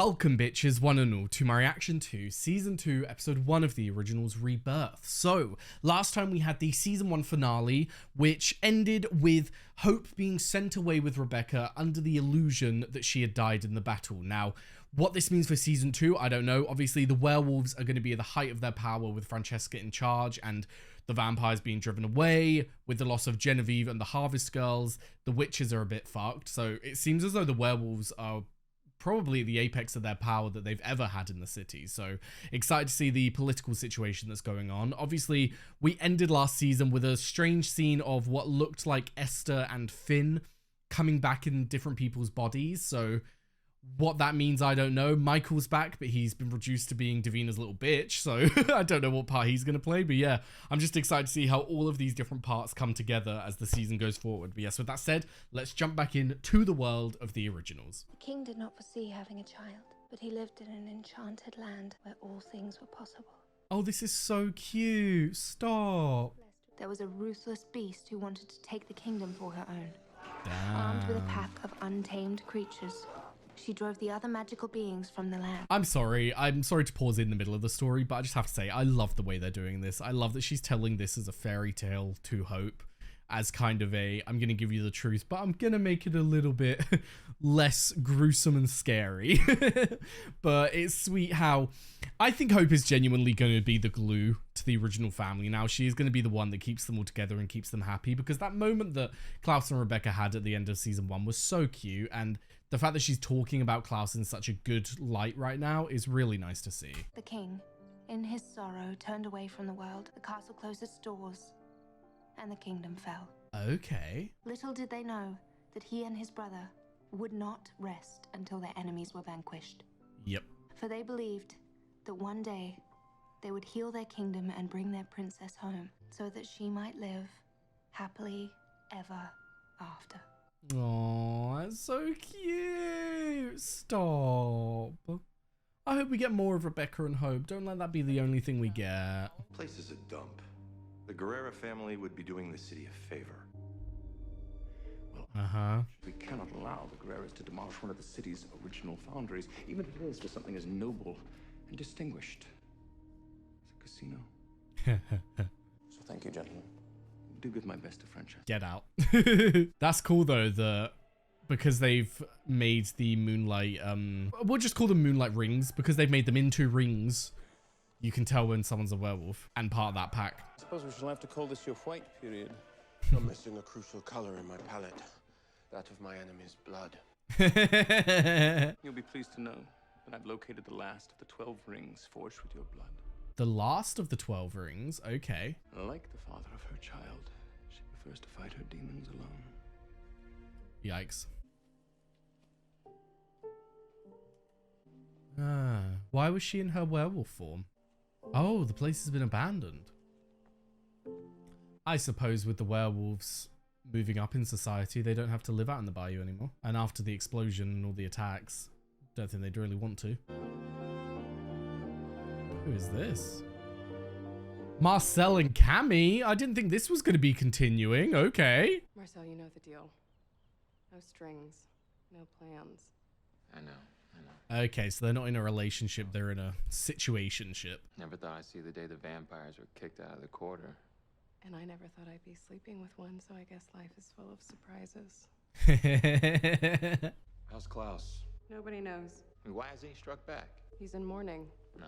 Welcome bitches, one and all, to my reaction to Season 2, Episode 1 of the original's Rebirth. So, last time we had the Season 1 finale, which ended with Hope being sent away with Rebecca under the illusion that she had died in the battle. Now, what this means for Season 2, I don't know. Obviously, the werewolves are going to be at the height of their power with Francesca in charge, and the vampires being driven away. With the loss of Genevieve and the Harvest Girls, the witches are a bit fucked. So, it seems as though the werewolves are probably the apex of their power that they've ever had in the city. So excited to see the political situation that's going on. Obviously, we ended last season with a strange scene of what looked like Esther and Finn coming back in different people's bodies. So what that means, I don't know. Michael's back, but he's been reduced to being Davina's little bitch. So I don't know what part he's going to play. But yeah, I'm just excited to see how all of these different parts come together as the season goes forward. But yes, with that said, let's jump back in to the world of the originals. The king did not foresee having a child, but he lived in an enchanted land where all things were possible. Oh, this is so cute. Stop. There was a ruthless beast who wanted to take the kingdom for her own. Damn. Armed with a pack of untamed creatures, she drove the other magical beings from the land. I'm sorry to pause in the middle of the story, but I just have to say, I love the way they're doing this. I love that she's telling this as a fairy tale to Hope, as kind of a, I'm going to give you the truth, but I'm going to make it a little bit less gruesome and scary. But it's sweet how I think Hope is genuinely going to be the glue to the original family. Now, she is going to be the one that keeps them all together and keeps them happy, because that moment that Klaus and Rebecca had at the end of season 1 was so cute, and the fact that she's talking about Klaus in such a good light right now is really nice to see. The king, in his sorrow, turned away from the world. The castle closed its doors, and the kingdom fell. Okay. Little did they know that he and his brother would not rest until their enemies were vanquished. Yep. For they believed that one day they would heal their kingdom and bring their princess home, so that she might live happily ever after. Oh, that's so cute. Stop. I hope we get more of Rebecca and Hope. Don't let that be the only thing we get. The place is a dump. The Guerrera family would be doing the city a favor. Well, we cannot allow the Guerreras to demolish one of the city's original foundries, even if it is for something as noble and distinguished as a casino. So thank you, gentlemen. Do give my best to Francesca. Get out. That's cool though, that because they've made the moonlight, we'll just call them moonlight rings, because they've made them into rings. You can tell when someone's a werewolf and part of that pack. I suppose we shall have to call this your white period. I'm missing a crucial color in my palette. That of my enemy's blood. You'll be pleased to know that I've located the last of the 12 rings forged with your blood. The last of the 12 rings, okay. Like the father of her child, she prefers to fight her demons alone. Yikes. Why was she in her werewolf form? Oh, the place has been abandoned. I suppose with the werewolves moving up in society, they don't have to live out in the bayou anymore. And after the explosion and all the attacks, don't think they'd really want to. Who is this? Marcel and Cammy? I didn't think this was going to be continuing. Okay. Marcel, you know the deal. No strings, no plans. I know. Okay, so they're not in a relationship, they're in a situationship. Never thought I'd see the day the vampires were kicked out of the quarter. And I never thought I'd be sleeping with one, so I guess life is full of surprises. How's Klaus? Nobody knows. I mean, why hasn't he struck back? He's in mourning. No.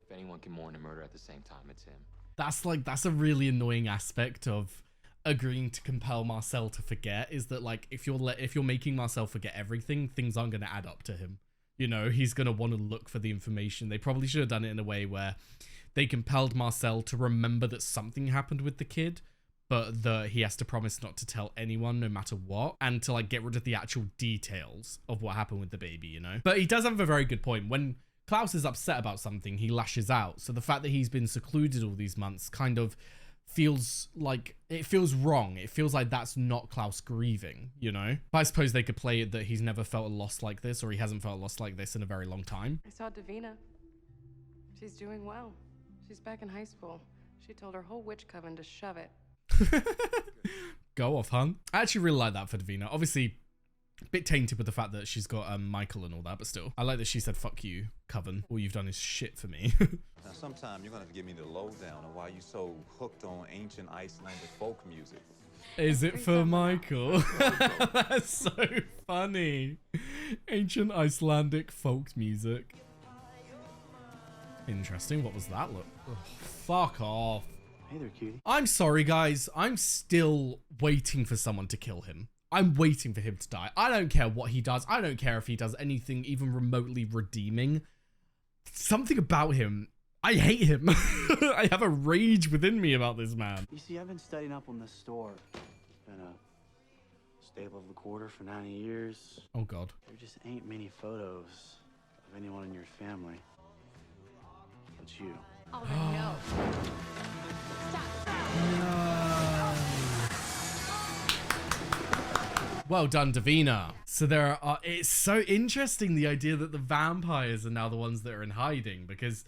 If anyone can mourn and murder at the same time, it's him. That's a really annoying aspect of agreeing to compel Marcel to forget, is that like if you're making Marcel forget everything, things aren't going to add up to him. You know, he's going to want to look for the information. They probably should have done it in a way where they compelled Marcel to remember that something happened with the kid, but that he has to promise not to tell anyone no matter what, and to like get rid of the actual details of what happened with the baby, you know? But he does have a very good point. When Klaus is upset about something, he lashes out. So the fact that he's been secluded all these months kind of feels like, it feels wrong. It feels like that's not Klaus grieving, you know? But I suppose they could play it that he's never felt a loss like this, or he hasn't felt a loss like this in a very long time. I saw Davina. She's doing well. She's back in high school. She told her whole witch coven to shove it. Go off, hun. I actually really like that for Davina. Obviously, Bit tainted with the fact that she's got Michael and all that, but still. I like that she said, fuck you, Coven. All you've done is shit for me. Now, sometime you're gonna have to give me the lowdown on why you so hooked on ancient Icelandic folk music. Is it for Michael? That's so funny. Ancient Icelandic folk music. Interesting. What was that look? Oh, fuck off. Hey there, cutie. I'm sorry, guys. I'm still waiting for someone to kill him. I'm waiting for him to die. I don't care what he does. I don't care if he does anything even remotely redeeming. Something about him. I hate him. I have a rage within me about this man. You see, I've been studying up on this store. It's been a staple of the quarter for 90 years. Oh, God. There just ain't many photos of anyone in your family. But you. Oh, no. Well done, Davina. So there are, it's so interesting, the idea that the vampires are now the ones that are in hiding, because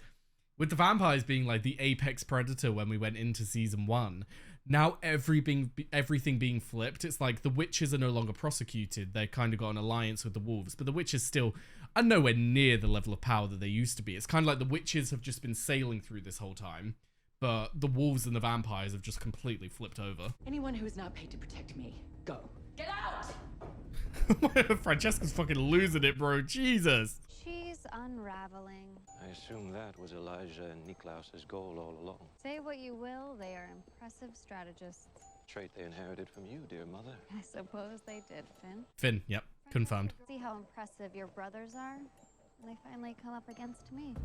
with the vampires being like the apex predator when we went into season 1, now everything being flipped. It's like the witches are no longer prosecuted. They kind of got an alliance with the wolves, but the witches still are nowhere near the level of power that they used to be. It's kind of like the witches have just been sailing through this whole time, but the wolves and the vampires have just completely flipped over. Anyone who is not paid to protect me, go. Get out! Francesca's fucking losing it, bro. Jesus. She's unraveling. I assume that was Elijah and Niklaus's goal all along. Say what you will, they are impressive strategists. Trait they inherited from you, dear mother. I suppose they did, Finn. Finn, yep, confirmed. See how impressive your brothers are? And they finally come up against me.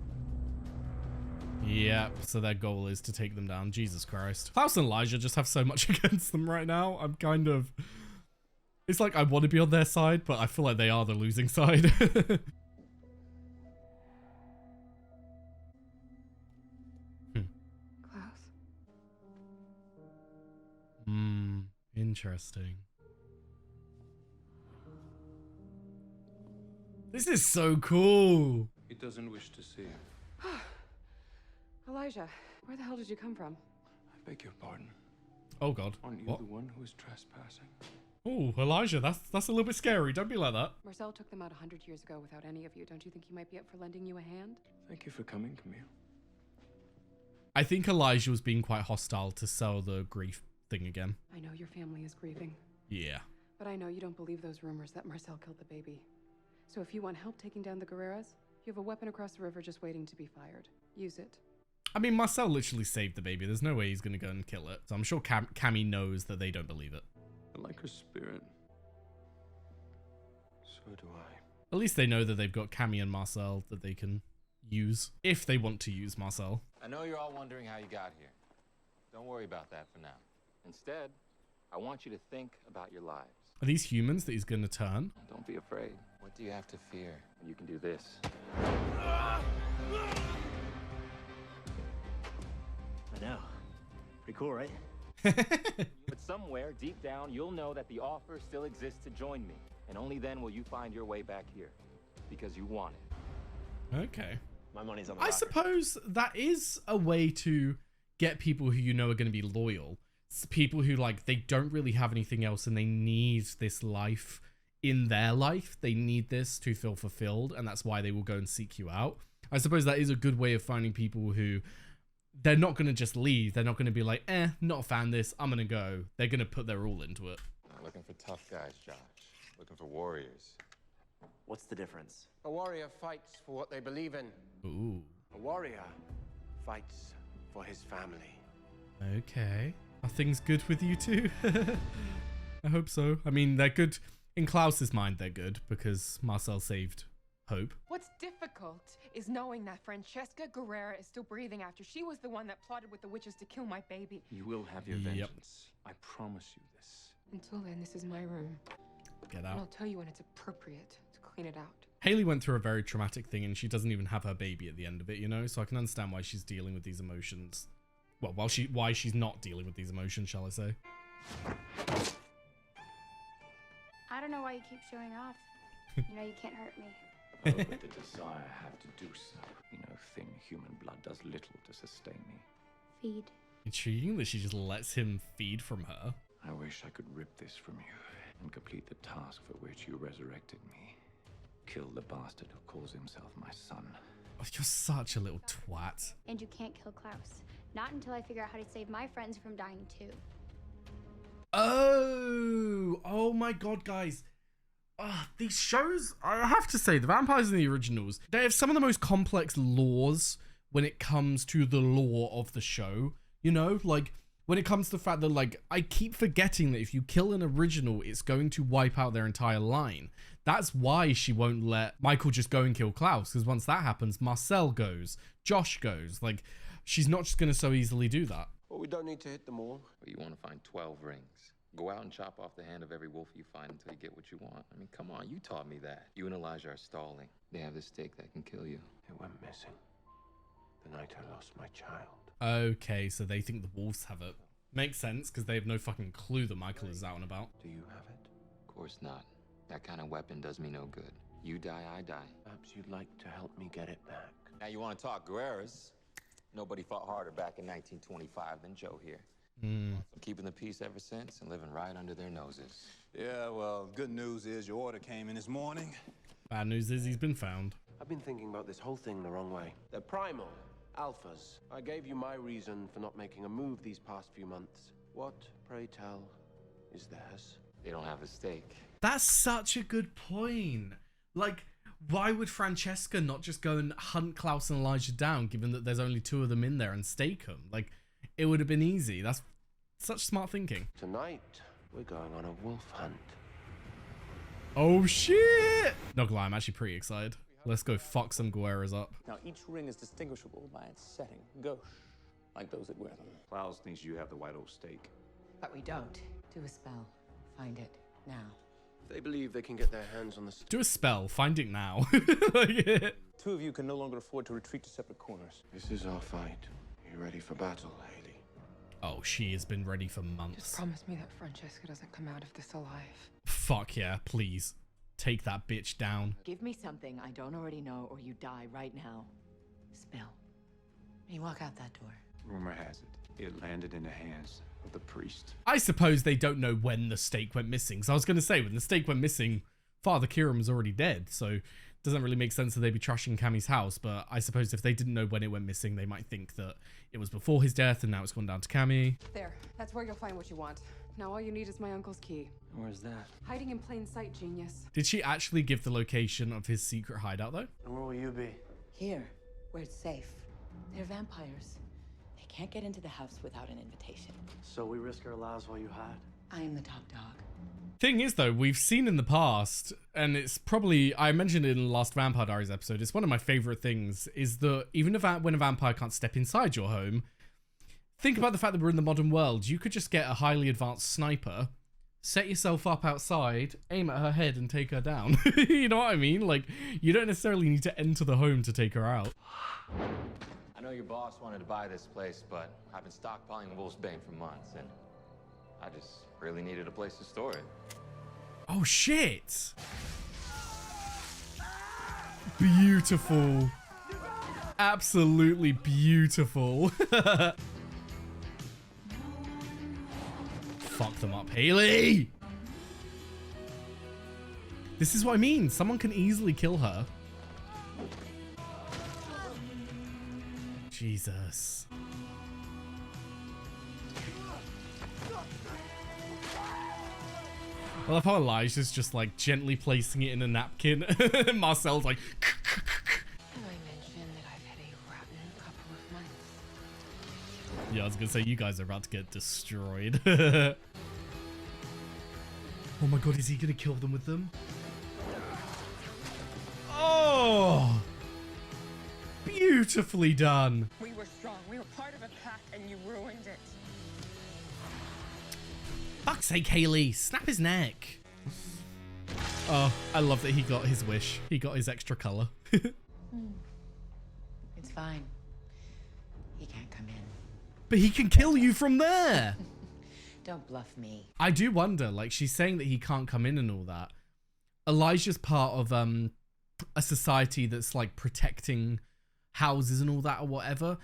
Yep, so their goal is to take them down. Jesus Christ. Klaus and Elijah just have so much against them right now. I'm kind of... It's like I want to be on their side, but I feel like they are the losing side. Klaus. Interesting. This is so cool. He doesn't wish to see you. Elijah, where the hell did you come from? I beg your pardon. Oh, God. Aren't you What? the one who is trespassing? Oh, Elijah, that's a little bit scary. Don't be like that. Marcel took them out 100 years ago without any of you. Don't you think he might be up for lending you a hand? Thank you for coming, Camille. I think Elijah was being quite hostile to sell the grief thing again. I know your family is grieving. Yeah. But I know you don't believe those rumors that Marcel killed the baby. So if you want help taking down the Guerreras, you have a weapon across the river just waiting to be fired. Use it. I mean, Marcel literally saved the baby. There's no way he's going to go and kill it. So I'm sure Cammy knows that they don't believe it. I like her spirit. So do I. At least they know that they've got Cammy and Marcel that they can use, if they want to use Marcel. I know you're all wondering how you got here. Don't worry about that for now. Instead, I want you to think about your lives. Are these humans that he's going to turn? Don't be afraid. What do you have to fear when you can do this? I know. Pretty cool, right? But somewhere deep down, you'll know that the offer still exists to join me. And only then will you find your way back here. Because you want it. Okay. My money's on the I rocker. suppose that is a way to get people who you know are going to be loyal. It's people who, like, they don't really have anything else and they need this life in their life. They need this to feel fulfilled, and that's why they will go and seek you out. I suppose that is a good way of finding people who... They're not going to just leave. They're not going to be like, not a fan of this, I'm going to go. They're going to put their all into it. Not looking for tough guys, Josh. Looking for warriors. What's the difference? A warrior fights for what they believe in. Ooh. A warrior fights for his family. Okay. Are things good with you two? I hope so. I mean, they're good. In Klaus's mind, they're good because Marcel saved Hope. What's difficult is knowing that Francesca Guerrera is still breathing after she was the one that plotted with the witches to kill my baby. You will have your vengeance. I promise you this. Until then, this is my room. Get And out. I'll tell you when it's appropriate to clean it out. Hayley went through a very traumatic thing and she doesn't even have her baby at the end of it, you know? So I can understand why she's dealing with these emotions. Well, why she's not dealing with these emotions, shall I say. I don't know why you keep showing off. You know you can't hurt me. Oh, but the desire I have to do so. You know, thin human blood does little to sustain me. Feed. Intriguing that she just lets him feed from her. I wish I could rip this from you. and complete the task for which you resurrected me. Kill the bastard who calls himself my son. Oh, you're such a little twat. And you can't kill Klaus. Not until I figure out how to save my friends from dying too. Oh my god, guys. These shows, I have to say, the vampires in the originals, they have some of the most complex laws when it comes to the lore of the show. You know, like, when it comes to the fact that, like, I keep forgetting that if you kill an original, it's going to wipe out their entire line. That's why she won't let Michael just go and kill Klaus, because once that happens, Marcel goes, Josh goes. Like, she's not just going to so easily do that. Well, we don't need to hit them all. But you want to find 12 rings. Go out and chop off the hand of every wolf you find until you get what you want. I mean, come on, you taught me that. You and Elijah are stalling. They have this stake that can kill you. It went missing the night I lost my child. Okay, so they think the wolves have it. Makes sense, because they have no fucking clue that Michael is out and about. Do you have it? Of course not. That kind of weapon does me no good. You die, I die. Perhaps you'd like to help me get it back. Now you want to talk Guerreras? Nobody fought harder back in 1925 than Joe here. I'm keeping the peace ever since and living right under their noses. Yeah, well, good news is your order came in this morning. Bad news is he's been found. I've been thinking about this whole thing the wrong way. They're primal, alphas. I gave you my reason for not making a move these past few months. What, pray tell, is theirs? They don't have a stake. That's such a good point. Like, why would Francesca not just go and hunt Klaus and Elijah down, given that there's only 2 of them in there, and stake them? Like, it would have been easy. That's such smart thinking. Tonight, we're going on a wolf hunt. Oh, shit! Not gonna lie, I'm actually pretty excited. Let's go fuck some Guerreras up. Now, each ring is distinguishable by its setting. Gauche, like those that wear them. Klaus thinks you have the white oak stake. But we don't. Do a spell. Find it. Now. They believe they can get their hands on the... Do a spell. Find it now. 2 of you can no longer afford to retreat to separate corners. This is our fight. You ready for battle, Hayley? Oh, she has been ready for months. Just promise me that Francesca doesn't come out of this alive. Fuck yeah, please. Take that bitch down. Give me something I don't already know or you die right now. Spell. You walk out that door. Rumor has it landed in the hands of the priest. I suppose they don't know when the stake went missing. So I was going to say, when the stake went missing, Father Kieran was already dead. So it doesn't really make sense that they'd be trashing Cammy's house. But I suppose if they didn't know when it went missing, they might think that it was before his death and now it's gone down to Cammy. There. That's where you'll find what you want. Now all you need is my uncle's key. Where's that? Hiding in plain sight, genius. Did she actually give the location of his secret hideout, though? And where will you be? Here, where it's safe. They're vampires. They can't get into the house without an invitation. So we risk our lives while you hide? I am the top dog. Thing is, though, we've seen in the past, and it's probably, I mentioned it in the last Vampire Diaries episode, it's one of my favorite things, is that even if when a vampire can't step inside your home, think about the fact that we're in the modern world. You could just get a highly advanced sniper, set yourself up outside, aim at her head, and take her down. You know what I mean? Like, you don't necessarily need to enter the home to take her out. I know your boss wanted to buy this place, but I've been stockpiling Wolf's Bane for months, and I just really needed a place to store it. Oh, shit! Beautiful. Absolutely beautiful. Fuck them up, Hayley! This is what I mean. Someone can easily kill her. Jesus. I love how Elijah's just like gently placing it in a napkin. Marcel's like... Can I mention that I've had a rotten couple of months? Yeah, I was gonna say, you guys are about to get destroyed. Oh my god, is he gonna kill them with them? Oh! Beautifully done. We were strong. We were part of a pack, and you ruined it. Fuck's sake, Hayley. Snap his neck. Oh, I love that he got his wish. He got his extra color. It's fine. He can't come in. But he can kill you from there. Don't bluff me. I do wonder, like, she's saying that he can't come in and all that. Elijah's part of a society that's like protecting houses and all that or whatever.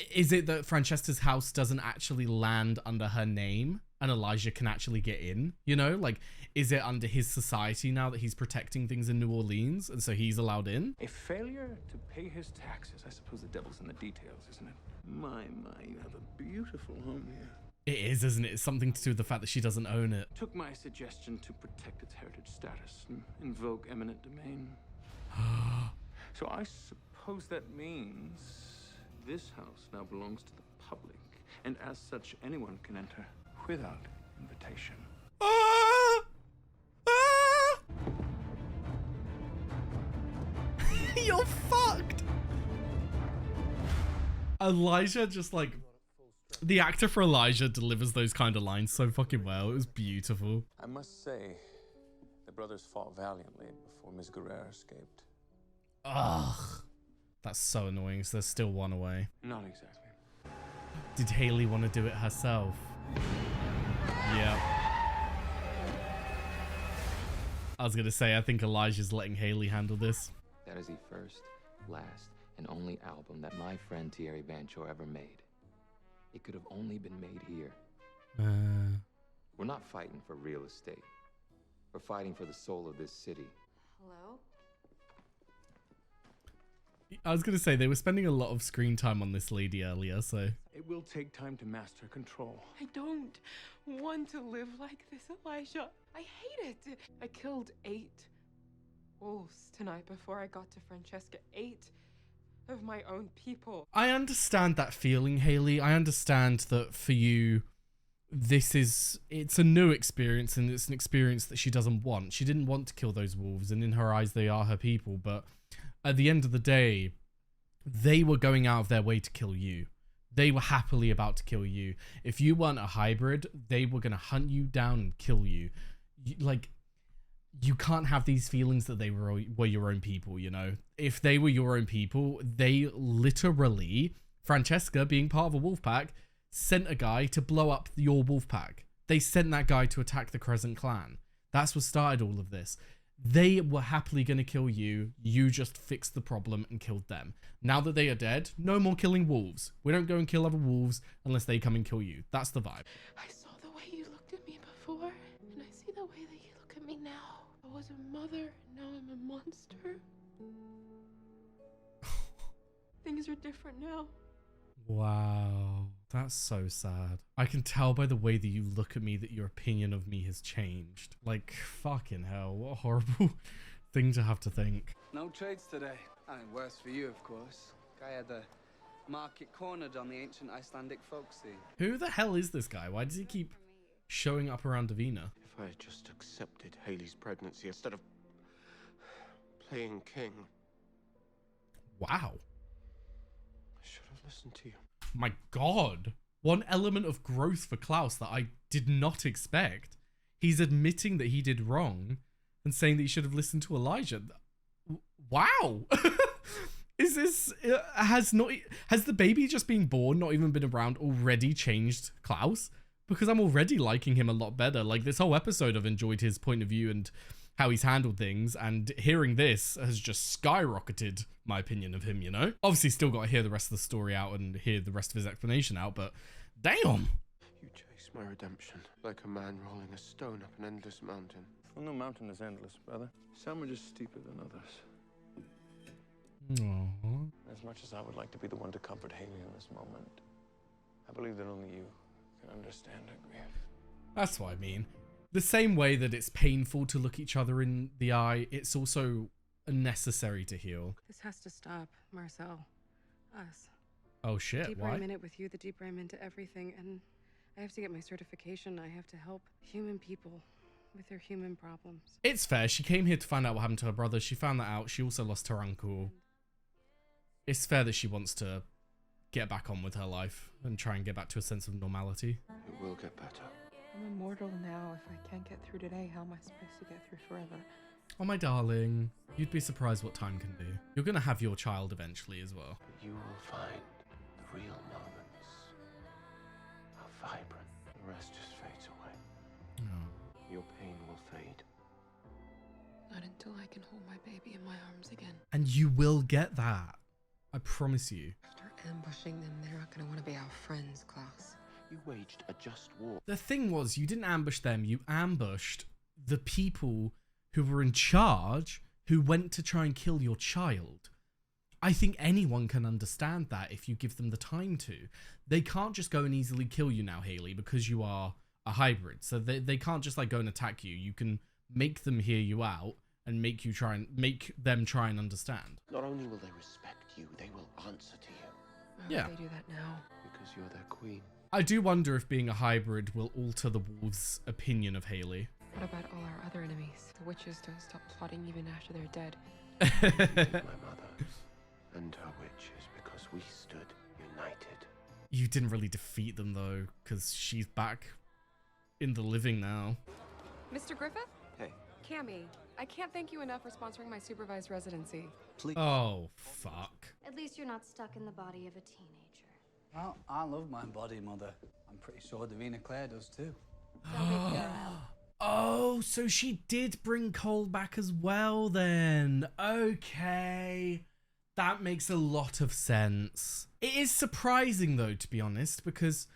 Is it that Francesca's house doesn't actually land under her name? and Elijah can actually get in, you know? Like, is it under his society now that he's protecting things in New Orleans and so he's allowed in? A failure to pay his taxes. I suppose the devil's in the details, isn't it? My, you have a beautiful home here. It is, isn't it? It's something to do with the fact that she doesn't own it. Took my suggestion to protect its heritage status and invoke eminent domain. So I suppose that means this house now belongs to the public, and as such, anyone can enter without invitation. You're fucked. Elijah just like, the actor for Elijah delivers those kind of lines so fucking well. It was beautiful. I must say, the brothers fought valiantly before Ms. Guerrero escaped. Ugh. That's so annoying. So there's still one away. Not exactly. Did Hayley want to do it herself? Yeah. I was going to say, I think Elijah's letting Hayley handle this. That is the first, last, and only album that my friend Thierry Banchor ever made. It could have only been made here. We're not fighting for real estate. We're fighting for the soul of this city. Hello? I was going to say, they were spending a lot of screen time on this lady earlier, so... It will take time to master control. I don't want to live like this, Elijah. I hate it. I killed 8 wolves tonight before I got to Francesca. 8 of my own people. I understand that feeling, Hayley. I understand that for you, it's a new experience, and it's an experience that she doesn't want. She didn't want to kill those wolves, and in her eyes, they are her people. But at the end of the day, they were going out of their way to kill you. They were happily about to kill you. If you weren't a hybrid, they were going to hunt you down and kill you. You can't have these feelings that they were your own people, you know? If they were your own people, they literally, Francesca, being part of a wolf pack, sent a guy to blow up your wolf pack. They sent that guy to attack the Crescent Clan. That's what started all of this. They were happily going to kill you. You just fixed the problem and killed them. Now that they are dead, no more killing wolves. We don't go and kill other wolves unless they come and kill you. That's the vibe. I saw the way you looked at me before, and I see the way that you look at me now. I was a mother, now I'm a monster. Things are different now. Wow. That's so sad. I can tell by the way that you look at me that your opinion of me has changed. Like, fucking hell, what a horrible thing to have to think. No trades today. I mean, worse for you, of course. Guy had the market cornered on the ancient Icelandic folk scene. Who the hell is this guy? Why does he keep showing up around Davina? If I had just accepted Hayley's pregnancy instead of playing king. Wow. I should have listened to you. My God. One element of growth for Klaus that I did not expect. He's admitting that he did wrong and saying that he should have listened to Elijah. Wow. Is this, has the baby just being born, not even been around, already changed Klaus? Because I'm already liking him a lot better. Like, this whole episode I've enjoyed his point of view and how he's handled things, and hearing this has just skyrocketed my opinion of him, you know? Obviously still got to hear the rest of the story out and hear the rest of his explanation out, but damn! You chase my redemption like a man rolling a stone up an endless mountain. Well, no mountain is endless, brother. Some are just steeper than others. Aww. As much as I would like to be the one to comfort Hayley in this moment, I believe that only you can understand her grief. That's what I mean. The same way that it's painful to look each other in the eye, it's also necessary to heal. This has to stop, Marcel. Us. Oh shit, The deeper why? I'm in it with you, the deeper I'm into everything, and I have to get my certification. I have to help human people with their human problems. It's fair. She came here to find out what happened to her brother. She found that out. She also lost her uncle. It's fair that she wants to get back on with her life and try and get back to a sense of normality. It will get better. I'm immortal now. If I can't get through today, how am I supposed to get through forever? Oh, my darling. You'd be surprised what time can do. You're going to have your child eventually as well. But you will find the real moments are vibrant. The rest just fades away. Oh. Your pain will fade. Not until I can hold my baby in my arms again. And you will get that. I promise you. After ambushing them, they're not going to want to be our friends, Klaus. You waged a just war. The thing was, you didn't ambush them, you ambushed the people who were in charge, who went to try and kill your child. I think anyone can understand that if you give them the time to. They can't just go and easily kill you now, Hayley, because you are a hybrid. So they can't just like go and attack you. You can make them hear you out and make them try and understand. Not only will they respect you, they will answer to you. Why would they do that now? Because you're their queen. I do wonder if being a hybrid will alter the wolves' opinion of Hayley. What about all our other enemies? The witches don't stop plotting even after they're dead. My mother and her witches, because we stood united. You didn't really defeat them though, because she's back in the living now. Mr. Griffith? Hey. Cammy, I can't thank you enough for sponsoring my supervised residency. Please. Oh, fuck. At least you're not stuck in the body of a teenager. Well, I love my body, Mother. I'm pretty sure Davina Claire does too. Oh, so she did bring Cole back as well then. Okay. That makes a lot of sense. It is surprising though, to be honest, because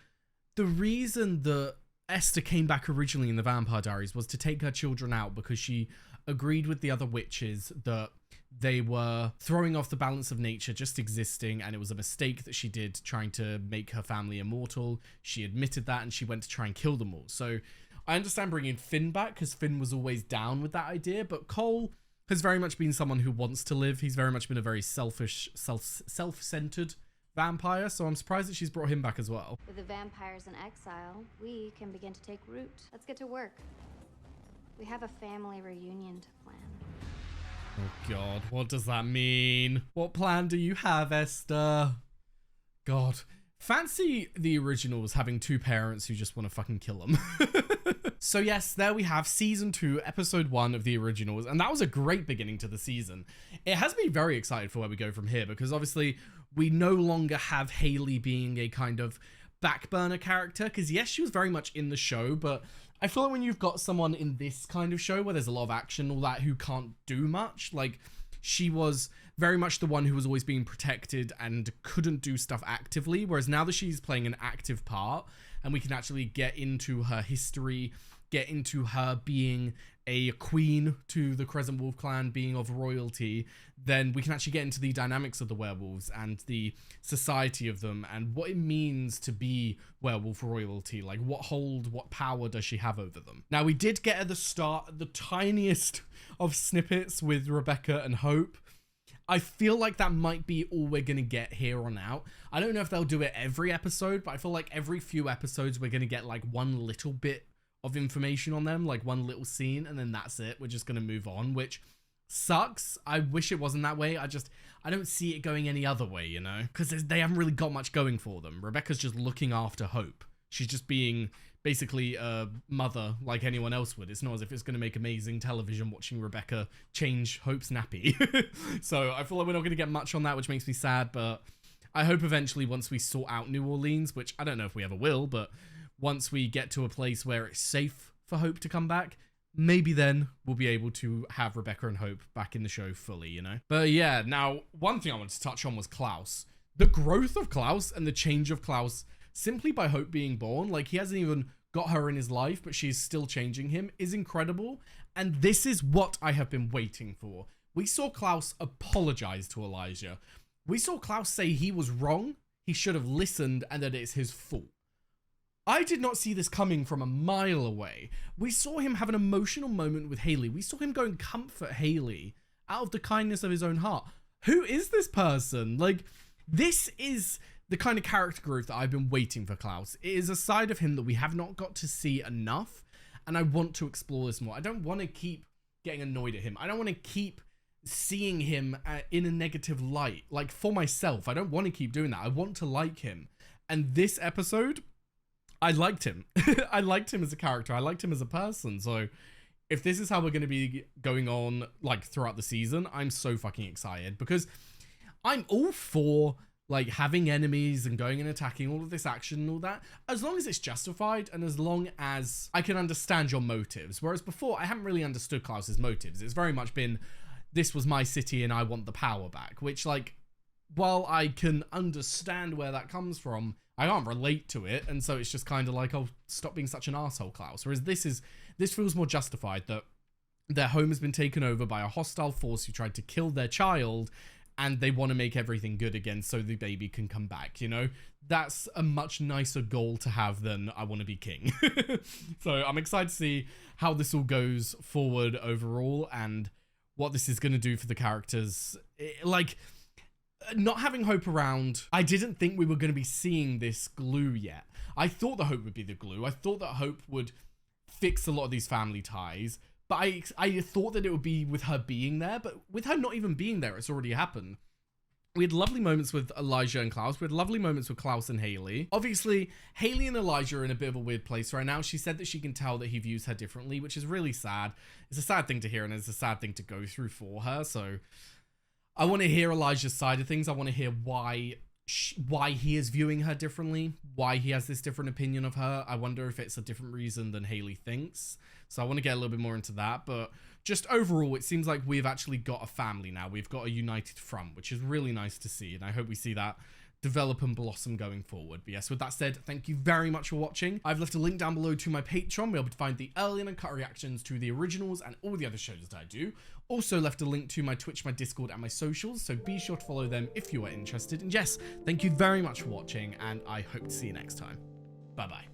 the reason that Esther came back originally in the Vampire Diaries was to take her children out because she agreed with the other witches that they were throwing off the balance of nature just existing, and it was a mistake that she did trying to make her family immortal. She admitted that and she went to try and kill them all. So I understand bringing Finn back because Finn was always down with that idea, but Cole has very much been someone who wants to live. He's very much been a very selfish, self-centered vampire, so I'm surprised that she's brought him back as well. With the vampires in exile, we can begin to take root. Let's get to work. We have a family reunion to plan. Oh god, what does that mean? What plan do you have, Esther? God. Fancy the originals having two parents who just want to fucking kill them. So yes, there we have season 2, episode 1 of the originals, and that was a great beginning to the season. It has me very excited for where we go from here, because obviously we no longer have Hayley being a kind of back burner character, because yes, she was very much in the show, but I feel like when you've got someone in this kind of show where there's a lot of action, all that, who can't do much, like she was very much the one who was always being protected and couldn't do stuff actively, whereas now that she's playing an active part and we can actually get into her history, get into her being a queen to the Crescent Wolf clan, being of royalty, then we can actually get into the dynamics of the werewolves and the society of them and what it means to be werewolf royalty. Like what power does she have over them? Now we did get at the start the tiniest of snippets with Rebecca and Hope. I feel like that might be all we're going to get here on out. I don't know if they'll do it every episode, but I feel like every few episodes we're going to get like one little bit of information on them, like one little scene, and then that's it. We're just going to move on, which sucks. I wish it wasn't that way. I don't see it going any other way, you know, because they haven't really got much going for them. Rebecca's just looking after Hope. She's just being basically a mother like anyone else would. It's not as if it's going to make amazing television watching Rebecca change Hope's nappy. So I feel like we're not going to get much on that, which makes me sad, but I hope eventually once we sort out New Orleans, which I don't know if we ever will, but once we get to a place where it's safe for Hope to come back, maybe then we'll be able to have Rebecca and Hope back in the show fully, you know? But yeah, now one thing I wanted to touch on was Klaus. The growth of Klaus and the change of Klaus simply by Hope being born, like he hasn't even got her in his life, but she's still changing him, is incredible. And this is what I have been waiting for. We saw Klaus apologize to Elijah. We saw Klaus say he was wrong, he should have listened, and that it's his fault. I did not see this coming from a mile away. We saw him have an emotional moment with Hayley. We saw him go and comfort Hayley out of the kindness of his own heart. Who is this person? Like, this is the kind of character growth that I've been waiting for Klaus. It is a side of him that we have not got to see enough, and I want to explore this more. I don't want to keep getting annoyed at him. I don't want to keep seeing him in a negative light. Like, for myself, I don't want to keep doing that. I want to like him. And this episode, I liked him. I liked him as a character. I liked him as a person. So if this is how we're going to be going on like throughout the season, I'm so fucking excited, because I'm all for like having enemies and going and attacking, all of this action and all that, as long as it's justified and as long as I can understand your motives. Whereas before, I haven't really understood Klaus's motives. It's very much been, this was my city and I want the power back, which, like, while I can understand where that comes from, I can't relate to it, and so it's just kind of like, oh, stop being such an asshole, Klaus. Whereas this feels more justified, that their home has been taken over by a hostile force who tried to kill their child, and they want to make everything good again so the baby can come back, you know? That's a much nicer goal to have than I want to be king. So I'm excited to see how this all goes forward overall and what this is going to do for the characters. Like, not having Hope around, I didn't think we were going to be seeing this glue yet. I thought that Hope would be the glue. I thought that Hope would fix a lot of these family ties. But I thought that it would be with her being there, but with her not even being there, it's already happened. We had lovely moments with Elijah and Klaus. We had lovely moments with Klaus and Hayley. Obviously, Hayley and Elijah are in a bit of a weird place right now. She said that she can tell that he views her differently, which is really sad. It's a sad thing to hear, and it's a sad thing to go through for her. So I want to hear Elijah's side of things. I want to hear why he is viewing her differently, why he has this different opinion of her. I wonder if it's a different reason than Hayley thinks. So I want to get a little bit more into that. But just overall, it seems like we've actually got a family now. We've got a united front, which is really nice to see. And I hope we see that develop and blossom going forward. But yes, with that said, thank you very much for watching. I've left a link down below to my Patreon. We'll be able to find the early and uncut reactions to the originals and all the other shows that I do. Also left a link to my Twitch, my Discord, and my socials, so be sure to follow them if you are interested. And yes, thank you very much for watching, and I hope to see you next time. Bye-bye.